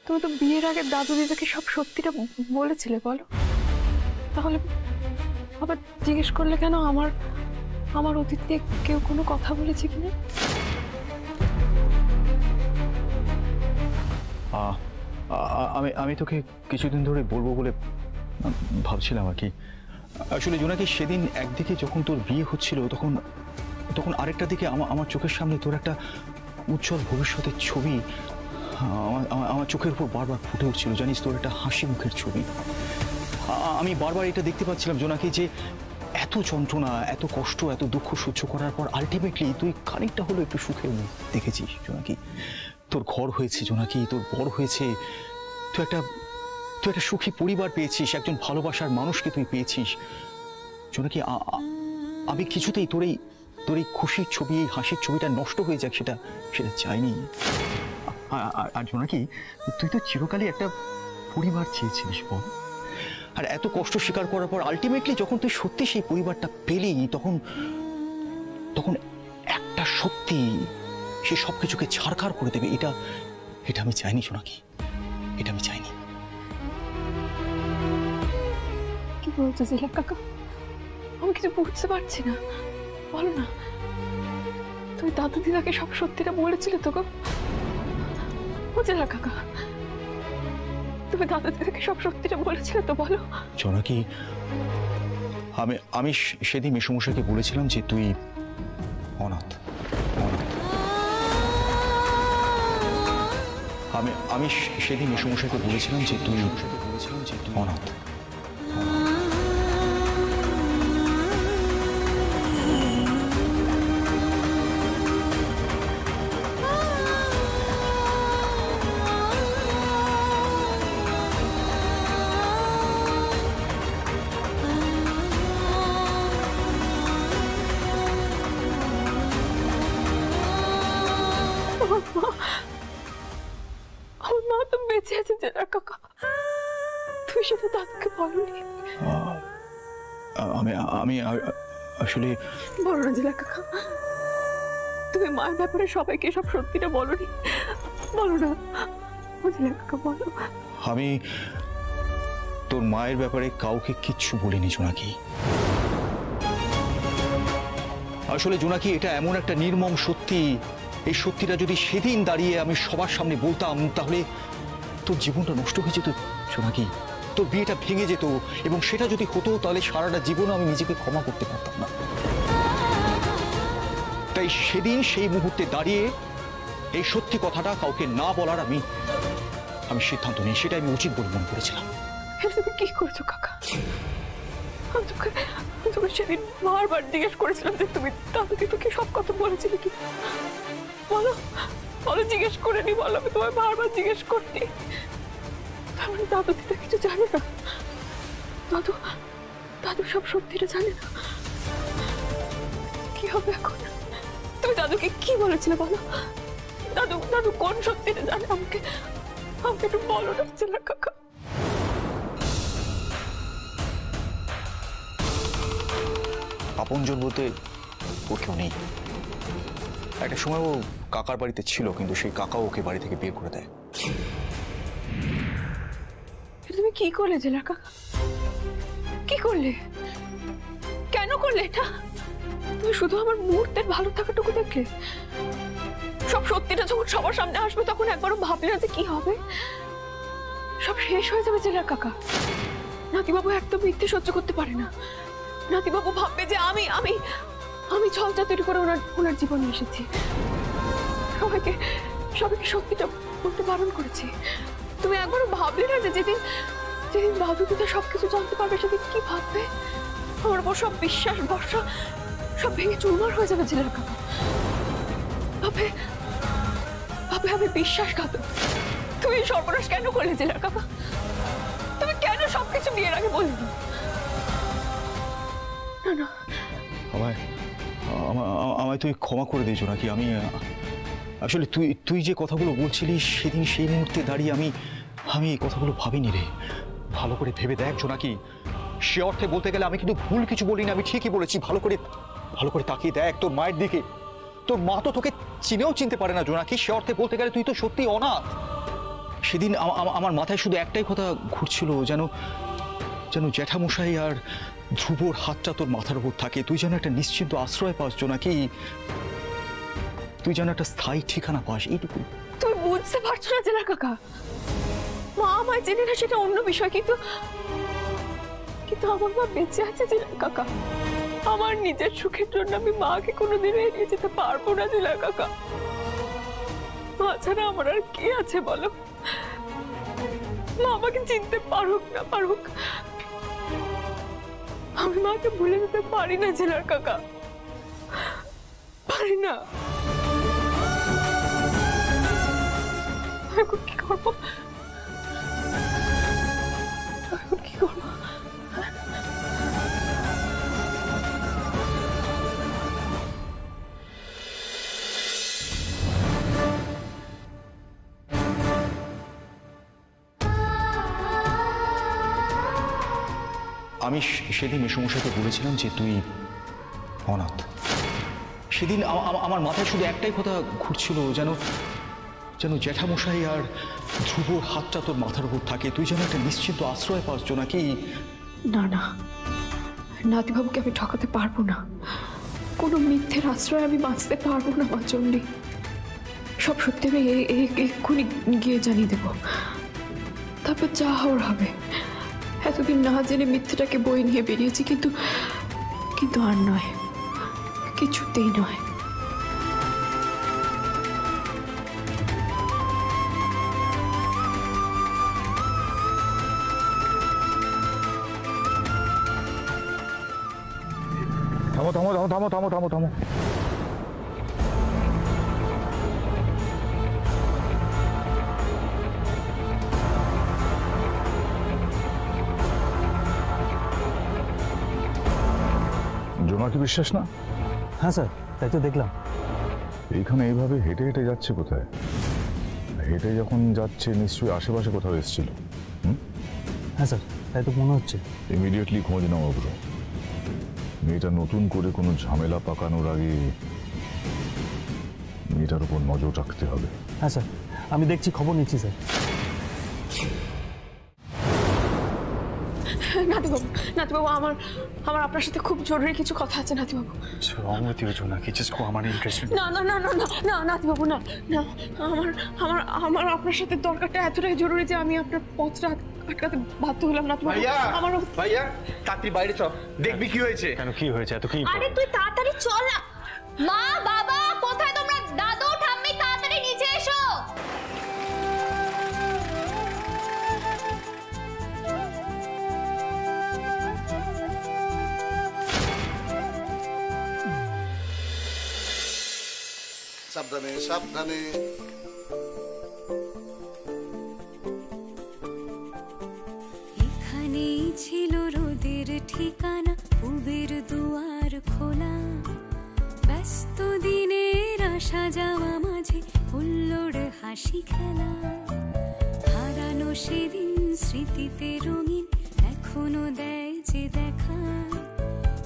তুমি তো বিয়ের আগে দাদু দিদাকে সব সত্যিটা বলেছিলে, বলো। তাহলে আবার জিজ্ঞেস করলে কেন আমার আমার অতীত নিয়ে কেউ কোনো কথা বলেছে কিনা? আমি তোকে কিছুদিন ধরে বলবো বলে ভাবছিলাম আর কি। আসলে জোনাকি, সেদিন একদিকে যখন তোর বিয়ে হচ্ছিল তখন তখন আরেকটা দিকে আমার চোখের সামনে তোর একটা উজ্জ্বল ভবিষ্যতের ছবি আমার চোখের উপর বারবার ফুটে উঠছিল, জানিস, তোর একটা হাসি মুখের ছবি। আমি বারবার এটা দেখতে পাচ্ছিলাম জোনাকি, যে এত যন্ত্রণা, এত কষ্ট, এত দুঃখ সহ্য করার পর আলটিমেটলি তুই খানিকটা হলো একটু সুখের মুখ দেখেছিস জোনাকি। তোর ঘর হয়েছে জোনাকি, তোর বড় হয়েছে, তুই একটা সুখী পরিবার পেয়েছিস, একজন ভালোবাসার মানুষকে তুই পেয়েছিস জোনাকি। আমি কিছুতেই তোর এই খুশির ছবি, এই হাসির ছবিটা নষ্ট হয়ে যাক সেটা চাইনি। আর জোনাকি, তুই তো চিরকালই একটা পরিবার চেয়েছিলিস, বল। আর এত কষ্ট স্বীকার করার পর আলটিমেটলি যখন তুই সত্যি সেই পরিবারটা পেলি, তখন একটা সত্যি সে সবকিছুকে ছাড়খাড় করে দেবে, এটা আমি চাইনি জোনাকি, এটা আমি চাইনি। কি বলছো জেলা কাকা? আমি কিছু বুঝতে পারছি না, বলো না। তুমি দাদু দিদাকে সব সত্যিটা বলেছিলে তো গো? ও জেলা কাকা, তুমি দাদু দিদাকে সব সত্যিটা বলেছিলে তো, বলো। জোনাকি, আমি সেদিন মেসোমশাইকে বলেছিলাম যে তুই অনাথ। আমি সেদিন মেসোমশাইকে বলেছিলাম যে তুই অনাথ। আমার মা তো বেঁচে আছে জেলা কাকা, তুই সেটা দাদুকে বলনি? আমি আসলে বলো না জেলা কাকা, তুমি মায়ের ব্যাপারে সবাইকে সব সত্যিটা বলনি? বলো না জেলা কাকা, বলো। আমি তোর মায়ের ব্যাপারে কাউকে কিচ্ছু বলিনি জোনাকি। আসলে জোনাকি, এটা এমন একটা নির্মম সত্যি, এই সত্যিটা যদি সেদিন দাঁড়িয়ে আমি সবার সামনে বলতাম তাহলে তোর জীবনটা নষ্ট হয়ে যেত জোনাকি, তোর বিয়েটা ভেঙে যেত, এবং সেটা যদি হতো তাহলে সারাটা জীবনও আমি নিজেকে ক্ষমা করতে পারতাম না। তাই সেদিন সেই মুহূর্তে দাঁড়িয়ে এই সত্যি কথাটা কাউকে না বলার আমি সিদ্ধান্ত নিই, সেটা আমি উচিত বলে মনে করেছিলাম। তুমি কি করছো কাকা? তোকে সেদিন বারবার জিজ্ঞেস করেছিলাম যে তুমি দাদুকে তোকে সব কথা বলেছিলে কি, বলো বলো, জিজ্ঞেস করে নি, বলো। আমি তোমায় বারবার জিজ্ঞেস করিনি। তার মানে দাদু দিদা কিছু জানে না? দাদু সব সত্যিটা জানে না? কি হবে এখন? তুমি দাদুকে কি বলেছিলে বলো? দাদু কোন সত্যিটা জানে? আমাকে একটু বলো না জেলা কাকা। আপনজন বলতে ও কেউ নেই। একটা সময় ও কাকার বাড়িতে ছিল, কিন্তু সেই কাকা ওকে বাড়ি থেকে বের করে দেয়। তুমি কি করলে জেলা কাকা? কি করলে? কেন করলে এটা? তুমি শুধু আমার মুহূর্তের ভালো থাকাটুকু দেখলে? সব সত্যিটা যখন সবার সামনে আসবে তখন একবারও ভাবলে না যে কি হবে? সব শেষ হয়ে যাবে জেলা কাকা। নাতিবাবু একদম মিথ্যে সহ্য করতে পারে না। নাতিবাবু ভাববে যে আমি ছলটা তৈরি করে ওনার জীবনে এসেছি, সবাইকে সত্যিটা বলতে বারণ করেছি। তুমি একবারও ভাবলে না যে যেদিন দাদু দিদা সবকিছু জানতে পারবে সেদিন কি ভাববে? আমার উপর সব বিশ্বাস ভরসা সব ভেঙে চুরমার হয়ে যাবে জেলার কাকা। ভাবে আমি বিশ্বাসঘাতক। তুমি সর্বনাশ কেন করলে জেলার কাকা? তুমি কেন সবকিছু বিয়ের আগে বললি না? না আমায় তুই ক্ষমা করে দিয়েছো নাকি? আমি আসলে তুই যে কথাগুলো বলছিলিস সেদিন সেই মুহূর্তে দাঁড়িয়ে আমি এই কথাগুলো ভাবিনি রে। ভালো করে ভেবে দেখ জোনাকি, সে অর্থে বলতে গেলে আমি কিন্তু ভুল কিছু বলিনি, আমি ঠিকই বলেছি। ভালো করে তাকিয়ে দেখ তোর মায়ের দিকে। তোর মা তো তোকে চিনেও চিনতে পারে না জোনাকি। সে অর্থে বলতে গেলে তুই তো সত্যি অনাথ। সেদিন আমার মাথায় শুধু একটাই কথা ঘুরছিল, যেন যেন জ্যাঠামশাই আর ধ্রুবর হাতটা তোর মাথার উপর থাকে, তুই যেন একটা নিশ্চিন্ত আশ্রয় পাস, নাকি তুই যেন একটা স্থায়ী ঠিকানা পাস, এইটুকু। তুই বুঝতে পারছো না জেলা কাকা, মা আমায় জেনে না সেটা অন্য বিষয়, কিন্তু কিন্তু আমার মা বেঁচে আছে জেলা কাকা। আমার নিজের সুখের জন্য আমি মাকে কোনোদিনও এড়িয়ে যেতে পারবো না জেলা কাকা। মা ছাড়া আমার আর কে আছে বলো? মা আমাকে চিনতে পারুক না পারুক, আমি মাকে ভুলে যেতে পারি না জেলার কাকা, পারি না। এখন কি করবো, এখন কি করবো? আমি সেদিন মেসমশাইকে বলেছিলাম যে তুই অনাথ। সেদিন আমার মাথায় শুধু একটাই কথা ঘুরছিল, যেন যেন জ্যাঠামশাই আর ধ্রুবর হাতটা তোর মাথার উপর থাকে, তুই যেন একটা নিশ্চিন্ত আশ্রয় পাস, নাকি? না না, নাতিবাবুকে আমি ঠকাতে পারবো না, কোনো মিথ্যের আশ্রয় আমি বাঁচতে পারবো না মা চণ্ডী। সব সত্যি আমি এক্ষুনি গিয়ে জানিয়ে দেবো, তারপর যা হওয়ার হবে। এতদিন না জেনে মিথ্যেটাকে বয়ে নিয়ে বেরিয়েছি, কিন্তু কিন্তু আর নয়, কিছুতেই নয়। থামো থামো থামো থামো থামো থামো থামো। জোনাকি বিশ্বাস না? হ্যাঁ স্যার, তাই তো দেখলাম। এইখানে এইভাবে হেঁটে হেঁটে যাচ্ছে কোথায়? হেঁটে যখন যাচ্ছে নিশ্চয়ই আশেপাশে কোথাও এসেছিল। হ্যাঁ স্যার, তাই তো মনে হচ্ছে। ইমিডিয়েটলি খোঁজ নাও অগ্র। মেয়েটা নতুন করে কোনো ঝামেলা পাকানোর আগে মেয়েটার উপর নজর রাখতে হবে। হ্যাঁ স্যার, আমি দেখছি, খবর নিচ্ছি স্যার। নাতিবাবু, নাতিবাবু, আমার আমার আপনার সাথে খুব জরুরি কিছু কথা আছে নাতিবাবু। না না না না না না নাতিবাবু, না না, আমার আমার আমার আপনার সাথে দরকারটা এতটাই জরুরি যে আমি আপনার পথটা আটকাতে বাধ্য হলাম নাতিবাবু। আমার ভাইয়া তাড়াতাড়ি বাইরে চল, দেখবি কি হয়েছে। কেন, কি হয়েছে? এত কি? আরে তুই তাড়াতাড়ি চল না। মা বাবা কোথায় তোমরা? দাদু ঠাম্মি তাড়াতাড়ি নিচে এসো। সাবধানে সাবধানে। এখানেই ছিল রোদের ঠিকানা, পুবের দুয়ার খোলা। ব্যস্ত দিনের আসা যাওয়া মাঝে হুল্লোড় হাসি খেলা। হারানো সেদিন স্মৃতিতে রঙিন এখনো দেয় যে দেখা।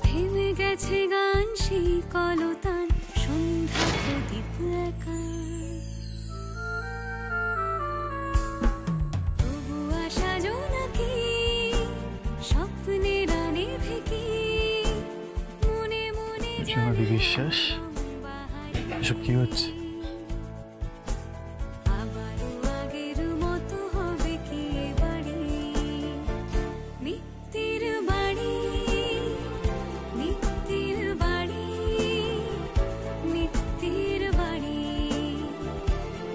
থেমে গেছে গান সেই কলতান, সন্ধ্যা প্রদীপ একা। তবু আশা জোনাকি স্বপ্নের আনে থেকে মনে মনে জোনাকি বিশ্বাস, এসব কি হচ্ছে? আবারও আগের মতো হবে কি বাড়ি? মিত্তির বাড়ি, মিত্তির বাড়ি, মিত্তির বাড়ি,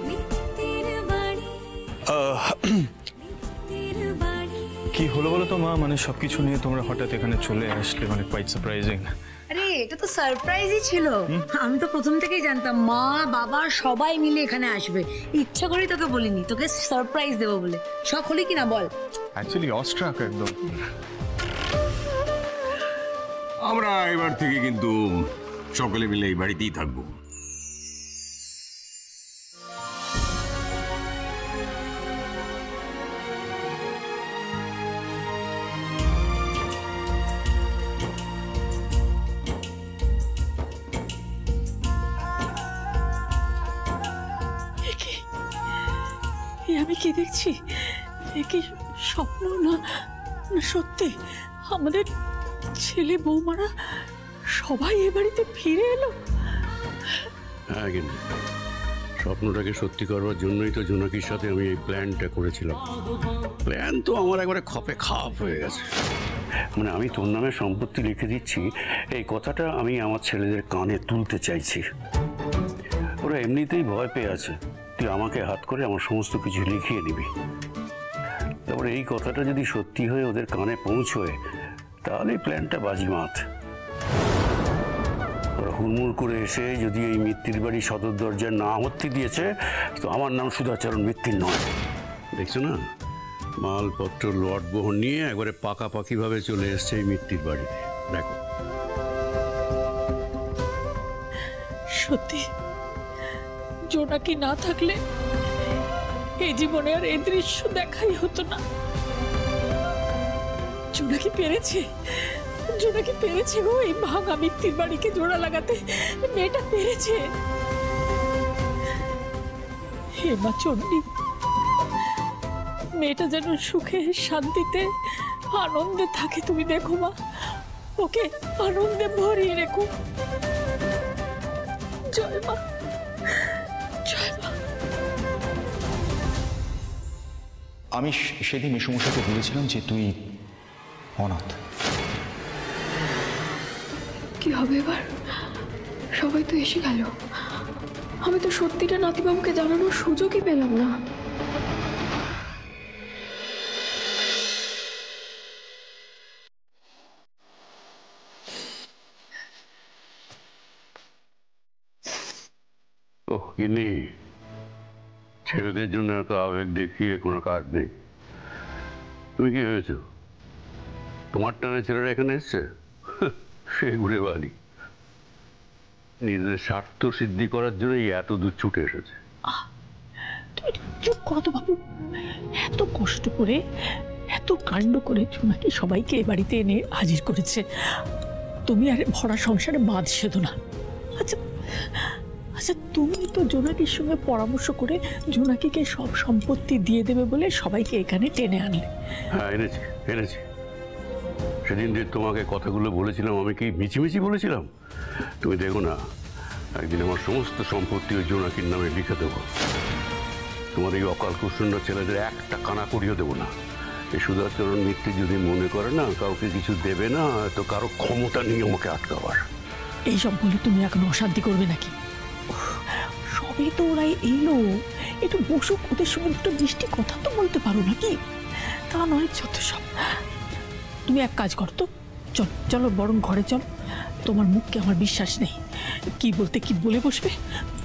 মিত্তির বাড়ি, মিত্তির বাড়ি। কি হলো বলো তো মা, মানে সবকিছু নিয়ে তোমরা হঠাৎ এখানে চলে আসলে, মানে কোয়াইট সারপ্রাইজিং। আরে এটা তো সারপ্রাইজই ছিল। আমি তো প্রথম থেকেই জানতাম মা বাবা সবাই মিলে এখানে আসবে। ইচ্ছা করেই তোকে বলিনি, তোকে সারপ্রাইজ দেবো বলে। শখ হলি কিনা বল? অ্যাকচুয়ালি অস্ট্রাক একদম। আমরা এবার থেকে কিন্তু সকলে মিলে এই বাড়িতেই থাকবো। আমি কি দেখছি? এ কি স্বপ্ন না না সত্যি? আমাদের ছেলে বৌমারা সবাই এ বাড়িতে ফিরে এলো। হ্যাঁ, কিন্তু স্বপ্নটাকে সত্যি করবার জন্যই তো জোনাকির সাথে আমি এই প্ল্যানটা করেছিলাম। প্ল্যান তো আমার একবারে খপে খাপ হয়ে গেছে। মানে আমি তোর নামে সম্পত্তি লিখে দিচ্ছি, এই কথাটা আমি আমার ছেলেদের কানে তুলতে চাইছি। ওরা এমনিতেই ভয় পেয়ে আছে, তুই আমাকে হাত করে আমার সমস্ত কিছু লিখিয়ে নিবি। তারপরে এই কথাটা যদি সত্যি হয়ে ওদের কানে পৌঁছয়, তাহলে প্ল্যানটা বাজিমাত। ওরা হুড়মুড় করে এসে যদি এই মিত্তির বাড়ি সদর দরজার না আমত্তি দিয়েছে, তো আমার নাম সুধাচরণ মিত্তির নয়। দেখছো না, মালপত্র লট বহন নিয়ে একবারে পাকাপাকিভাবে চলে এসছে এই মিত্তির বাড়িতে। দেখো, সত্যি জোনাকি না থাকলে এই জীবনে আর এই দৃশ্য দেখাই হতো না। জোনাকি পেরেছে, জোনাকি পেরেছে গো এই ভাঙা মিত্তির বাড়িকে জোড়া লাগাতে। মেয়েটা পেরেছে। হে মা চণ্ডী, মেয়েটা যেন সুখে শান্তিতে আনন্দে থাকে। তুমি দেখো মা, ওকে আনন্দে ভরিয়ে রেখো। জয় মা, জয় মা। আমি সেদিন মেসোমশাইকে বলেছিলাম যে তুই অনাথ। কি হবে এবার? সবাই তো এসে গেল, আমি তো সত্যিটা নাতিবাবুকে জানানোর সুযোগই পেলাম না। ওহ গিন্নি, ছেলেদের জন্য এত আবেগ দেখিয়ে কোনো কাজ নেই। তুমি কি ভেবেছ তোমার টানে ছেলেরা এখানে এসছে? সে ঘুরে বাড়ি নিজেদের স্বার্থ সিদ্ধি করার জন্যই এত দূর ছুটে এসেছে। চুপ করো তো বাবু, এত কষ্ট করে এত কাণ্ড করে জোনাকি সবাইকে এ বাড়িতে এনে হাজির করেছে। তুমি আর ভরা সংসারে বাঁধ সেধো না। আচ্ছা আচ্ছা, তুমি তো জোনাকির সঙ্গে পরামর্শ করে জোনাকিকে সব সম্পত্তি দিয়ে দেবে বলে সবাইকে এখানে টেনে আনলে। হ্যাঁ, এনেছি এনেছি। সেদিন যে তোমাকে কথাগুলো বলেছিলাম, আমি কি মিছিমিছি বলেছিলাম? তুমি দেখো না, একদিন আমার সমস্ত সম্পত্তি ওই জোনাকির নামে লিখে দেবো। তোমার এই অকাল কুষ্ণ ছেলেদের একটা কানা করিয়ে দেবো না। এই সুধাচরণ মিত্তি যদি মনে করে না কাউকে কিছু দেবে না, তো কারো ক্ষমতা নেই আমাকে আটকাবার। এইসব বলে তুমি এখন অশান্তি করবে নাকি? সবে তো ওরাই এলো, একটু বসুক, ওদের সঙ্গে দুটো মিষ্টি কথা তো বলতে পারো নাকি? তা নয় যত সব। তুমি এক কাজ করো তো, চল চলো বরং ঘরে চল। তোমার মুখকে আমার বিশ্বাস নেই, কি বলতে কি বলে বসবে।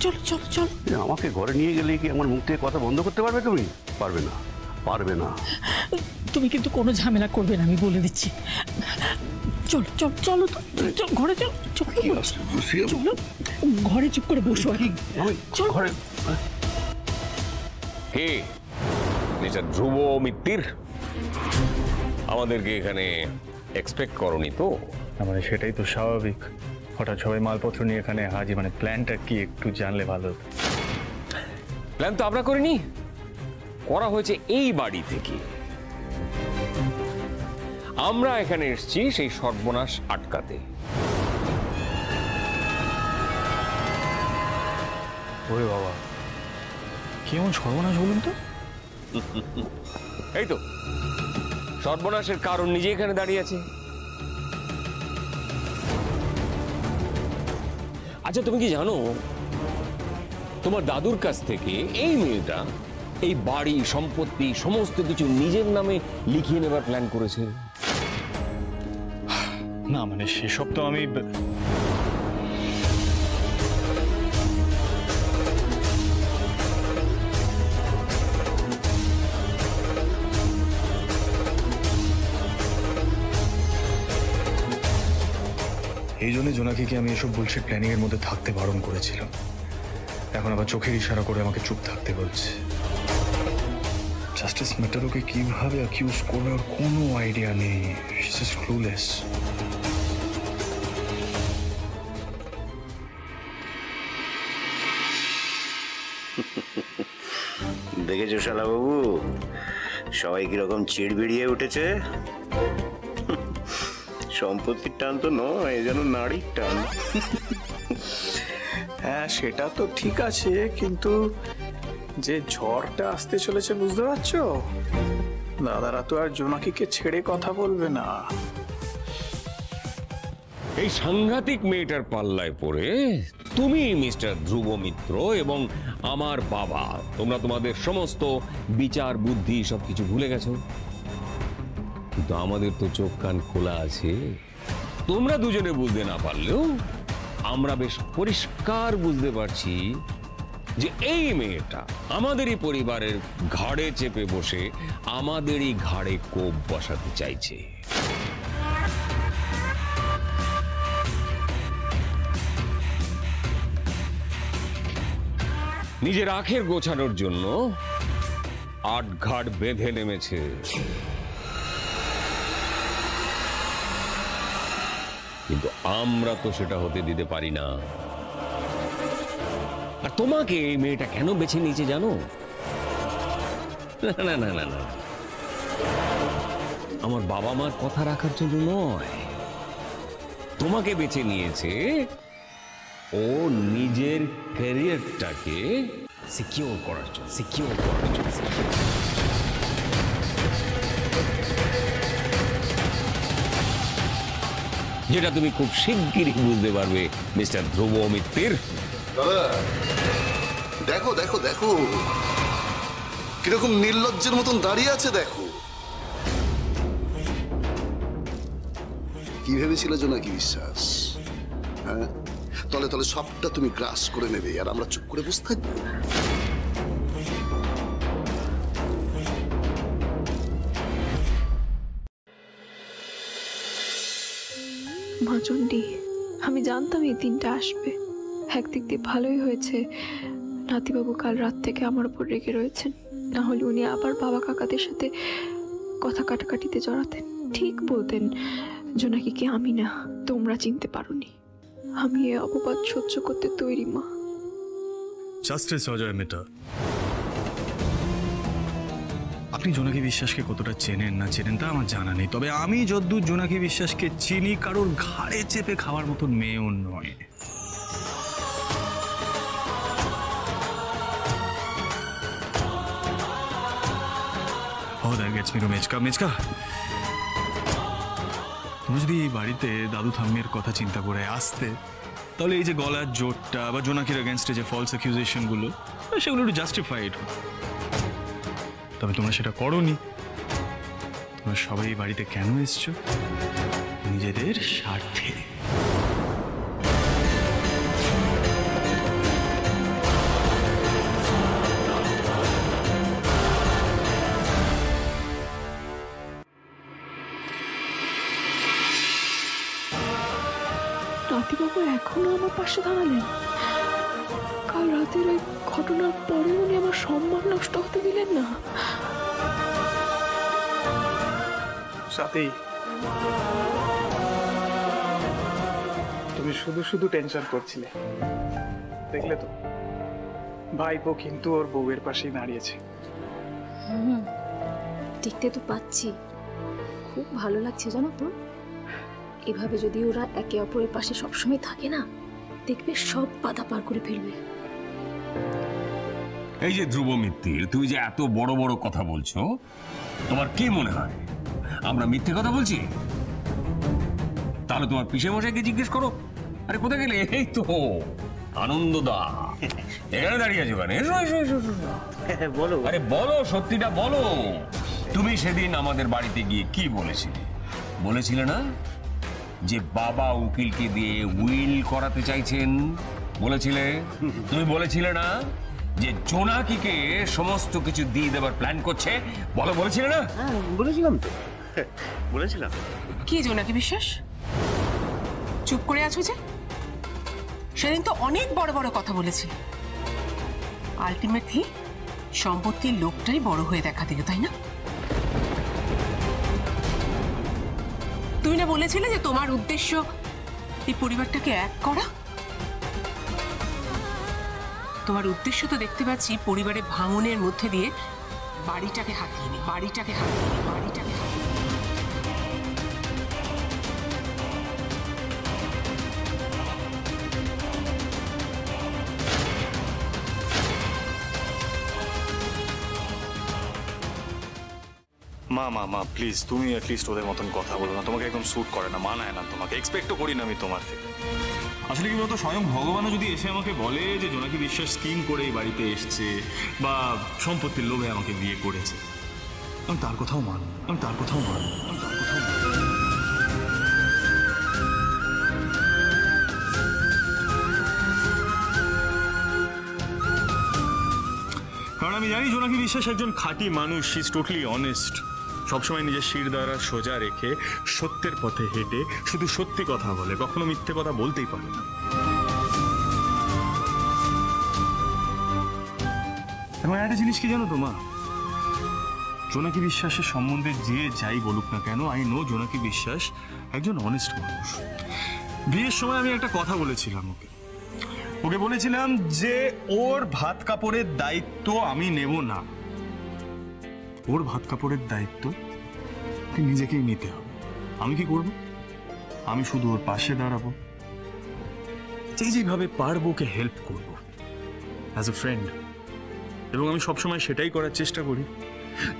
চলো চলো চল। আমাকে ঘরে নিয়ে গেলে কি আমার মুখ থেকে কথা বন্ধ করতে পারবে তুমি? পারবে না, পারবে না। তুমি কিন্তু কোনো ঝামেলা করবে না, আমি বলে দিচ্ছি। চলো চল চলো তো, চল ঘরে চল। চলো ঘরে চুপ করে বসো। চল ঘরে। কে মিস্টার ধ্রুব মিত্তির? আমাদেরকে এখানে এক্সপেক্ট করনি তো? মানে সেটাই তো স্বাভাবিক, হঠাৎ সবাই মালপত্র নিয়ে এখানে হাজির। মানে প্ল্যানটা কি একটু জানলে ভালো হতো। প্ল্যান তো আমরা করিনি, করা হয়েছে এই বাড়ি থেকে। আমরা এখানে এসেছি সেই সর্বনাশ আটকাতে। ওরে বাবা, কেমন সর্বনাশ বলুন তো? এই তো সর্বনাশের কারণ নিজে এখানে দাঁড়িয়ে আছে। আচ্ছা, তুমি কি জানো তোমার দাদুর কাছ থেকে এই মেয়েটা এই বাড়ি সম্পত্তি সমস্ত কিছু নিজের নামে লিখিয়ে নেবার প্ল্যান করেছে? না মানে সেসব তো আমি এই জন্য জোনাকিকে আমি এসব বলছি প্ল্যানিং এর মধ্যে থাকতে বারণ করেছিলাম। এখন আবার চোখের ইশারা করে আমাকে চুপ থাকতে বলছে। জাস্টিস ম্যাটার ওকে কিভাবে অ্যাকিউজ করবে ওর কোনো আইডিয়া নেই। She is just clueless. দেখেছো শালাবাবু, সবাই কিরকম চিড়বিড়িয়ে উঠেছে। সম্পত্তির টান তো নয়, যেন নারীর টান। হ্যাঁ সেটা তো ঠিক আছে, কিন্তু যে ঝড়টা আসতে চলেছে বুঝতে পারছো, দাদারা তো আর জোনাকিকে ছেড়ে কথা বলবে না। এই সাংঘাতিক মেয়েটার পাল্লায় পড়ে তুমি মিস্টার ধ্রুব মিত্র এবং আমার বাবা, তোমরা তোমাদের সমস্ত বিচার বুদ্ধি সবকিছু ভুলে গেছো। কিন্তু আমাদের তো চোখ কান খোলা আছে। তোমরা দুজনে বুঝতে না পারলেও আমরা বেশ পরিষ্কার বুঝতে পারছি যে এই মেয়েটা আমাদেরই পরিবারের ঘাড়ে চেপে বসে আমাদেরই ঘাড়ে কোপ বসাতে চাইছে। নিজের আখের গোছানোর জন্য আটঘাট বেঁধে নেমেছে। কিন্তু আমরা তো সেটা হতে দিতে পারি না। আর তোমাকে এই মেয়েটা কেন বেছে নিয়েছে জানো? না না না না না, আমার বাবা মার কথা রাখার জন্য নয়। তোমাকে বেছে নিয়েছে ও নিজের ক্যারিয়ারটাকে সিকিউর করার জন্য, যেটা তুমি খুব শিগগিরই বুঝতে পারবে মিস্টার ধ্রুব মিত্তির। দাদা দেখো দেখো দেখো, কিরকম নির্লজ্জের মতন দাঁড়িয়ে আছে দেখো। কি ভেবেছিল জোনাকি বিশ্বাস? হ্যাঁ, তলে তলে সবটা তুমি গ্রাস করে নেবে আর আমরা চুপ করে বসে থাকবো? মা চণ্ডী, আমি জানতাম এই দিনটা আসবে। একদিক দিয়ে ভালোই হয়েছে নাতিবাবু কাল রাত থেকে আমার উপর রেগে রয়েছেন, না হলে উনি আবার বাবা কাকাদের সাথে কথা কাটাকাটিতে জড়াতেন। ঠিক বলতেন জোনাকিকে আমি না, তোমরা চিনতে পারোনি। আমি এ অপবাদ সহ্য করতে তৈরি মা। জাস্টিস অজয় মেটা, আপনি জোনাকি বিশ্বাসকে কতটা চেনেন না চেনেন তা আমার জানা নেই, তবে আমি যদ্দূর জোনাকি বিশ্বাসকে চিনি, কারোর ঘাড়ে চেপে খাওয়ার মতন মেয়েও নয়। তুমি যদি এই বাড়িতে দাদু ঠাম্মির কথা চিন্তা করে আসতে, তাহলে এই যে গলার জোরটা বা জোনাকির এগেনস্টে যে ফলস অ্যাকিউজেশন গুলো, সেগুলো একটু জাস্টিফাইড। তবে তোমরা সেটা করোনি। তোমরা সবাই এই বাড়িতে কেন এসছো? নিজেদের স্বার্থে। নাতিবাবু এখনো আমার পাশে দাঁড়ালেন? কাল রাতের ওই ঘটনার পরে উনি আমার সম্মান নষ্ট হতে দিলেন না। সাথী, তুমি শুধু শুধু টেনশন করছিলে, দেখলে তো ভাইপো কিন্তু ওর বউয়ের পাশেই দাঁড়িয়েছে। দেখতে তো পাচ্ছি, খুব ভালো লাগছে জানো তো। এভাবে যদি ওরা একে অপরের পাশে সবসময় থাকে না, দেখবে সব বাধা পার করে ফেলবে। এই যে ধ্রুব মিত্তির, তুমি যে এত বড় বড় কথা বলছো, তোমার কি মনে হয় আমরা মিথ্যে কথা বলছি? তাহলে তোমার পিসে মশাইকে জিজ্ঞেস করো। আরে কোথায় গেলে? এই তো আনন্দদা এখানে দাঁড়িয়ে আছো কেন? বলো, আরে বলো, সত্যিটা বলো। তুমি সেদিন আমাদের বাড়িতে গিয়ে কি বলেছিলে? বলেছিলে না যে বাবা উকিলকে দিয়ে উইল করাতে চাইছেন? বলেছিলে। তুমি বলেছিলে না যে জোনাকিকে সমস্ত কিছু দিয়ে দেবার প্ল্যান করছে? বলো, বলেছিলে না? বলেছিলাম তো, বলেছিলাম। কি জোনাকি বিশ্বাস, চুপ করে আছো যে? সেদিন তো অনেক বড় বড় কথা বলেছি। আলটিমেটলি সম্পত্তির লোকটাই বড় হয়ে দেখা দিল, তাই না? তুমি না বলেছিলে যে তোমার উদ্দেশ্য এই পরিবারটাকে এক করা? তোমার উদ্দেশ্য তো দেখতে পাচ্ছি পরিবারে ভাঙনের মধ্যে দিয়ে বাড়িটাকে হাতিয়ে নি, বাড়িটাকে হাতিয়ে নি, বাড়িটাকে হাতিয়ে নি। মা মা মা প্লিজ, তুমি অ্যাটলিস্ট ওদের মতন কথা বলো না। তোমাকে একদম স্যুট করে না, মানায় না তোমাকে। এক্সপেক্টও করি না আমি তোমার থেকে। আসলে কি বলতো, স্বয়ং ভগবানও যদি এসে আমাকে বলে যে জোনাকি বিশ্বাস স্কিম করে এই বাড়িতে এসছে বা সম্পত্তির লোভে আমাকে বিয়ে করেছে, আমি তার কথাও মানব, আমি তার কথাও মানব, আমি তার কথাও মানব। কারণ আমি জানি জোনাকি বিশ্বাস একজন খাঁটি মানুষ। He is totally honest. সবসময় নিজের শির দ্বারা সোজা রেখে সত্যের পথে হেঁটে শুধু সত্যি কথা বলে, কখনো মিথ্যে কথা বলতেই পারে না। এবং একটা জিনিস কি জানো তো মা, জোনাকি বিশ্বাসের সম্বন্ধে যে যাই বলুক না কেন, আই নো জোনাকি বিশ্বাস একজন অনেস্ট মানুষ। বিয়ের সময় আমি একটা কথা বলেছিলাম ওকে বলেছিলাম যে ওর ভাত কাপড়ের দায়িত্ব আমি নেব না। ওর ভাত কাপড়ের দায়িত্ব নিজেকেই নিতে হবে। আমি কি করব? আমি শুধু ওর পাশে দাঁড়াবো, যেভাবে পারবো ওকে হেল্প করব অ্যাজ এ ফ্রেন্ড, এবং আমি সবসময় সেটাই করার চেষ্টা করি।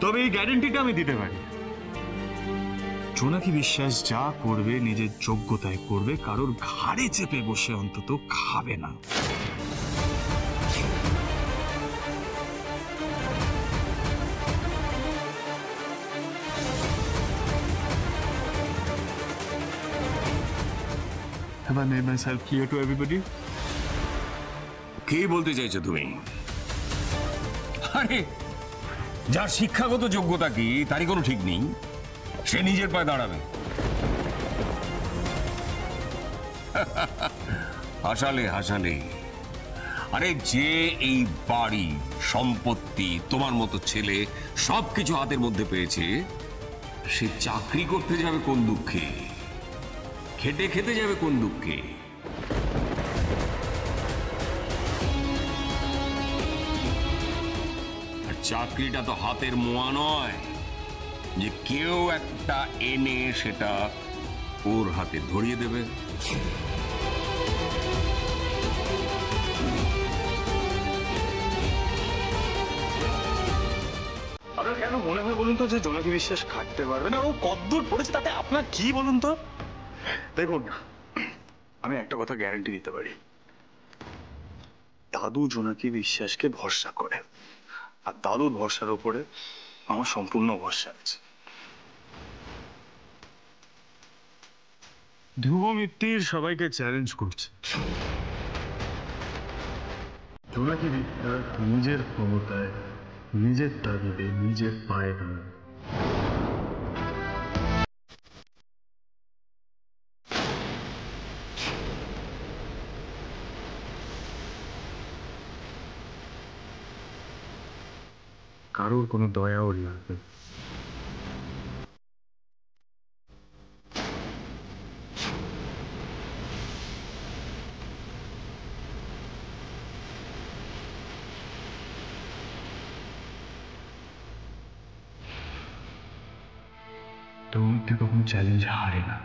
তবে এই গ্যারেন্টিটা আমি দিতে পারি, জোনাকি বিশ্বাস যা করবে নিজের যোগ্যতায় করবে, কারোর ঘাড়ে চেপে বসে অন্তত খাবে না। Have I made myself clear to everybody? কি বলতে চাইছো তুমি? আরে যার শিক্ষাগত যোগ্যতা কি তারই কোনো ঠিক নেই, সে নিজের পায়ে দাঁড়াবে। হাসালে হাসালে। আরে যে এই বাড়ি সম্পত্তি তোমার মতো ছেলে সবকিছু হাতের মধ্যে পেয়েছে, সে চাকরি করতে যাবে কোন দুঃখে, খেটে খেতে যাবে কোন দুঃখে? আর চাকরিটা তো হাতের মোয়া নয় যে কেউ একটা এনে সেটা ওর হাতে ধরিয়ে দেবে। আপনার কেন মনে হয় বলুন তো যে জোনাকি বিশ্বাস খাটতে পারবে না? ও কদ্দূর পড়েছে তাতে আপনার কি বলুন তো? দেখুন, আমি একটা কথা গ্যারান্টি দিতে পারি, দাদু জোনাকি বিশ্বাসকে ভরসা করে, আর দাদুর ভরসার উপরে আমার সম্পূর্ণ ভরসা আছে। ধ্রুব মিত্তির সবাইকে চ্যালেঞ্জ করছে, জোনাকি বিশ্বাস নিজের ক্ষমতায়, নিজের তাগিদে, নিজের পায়ে দাঁড়ায়। কারোর কোনো দয়া ওর লাগবে। তোর মধ্যে কখনো চ্যালেঞ্জ হারে না।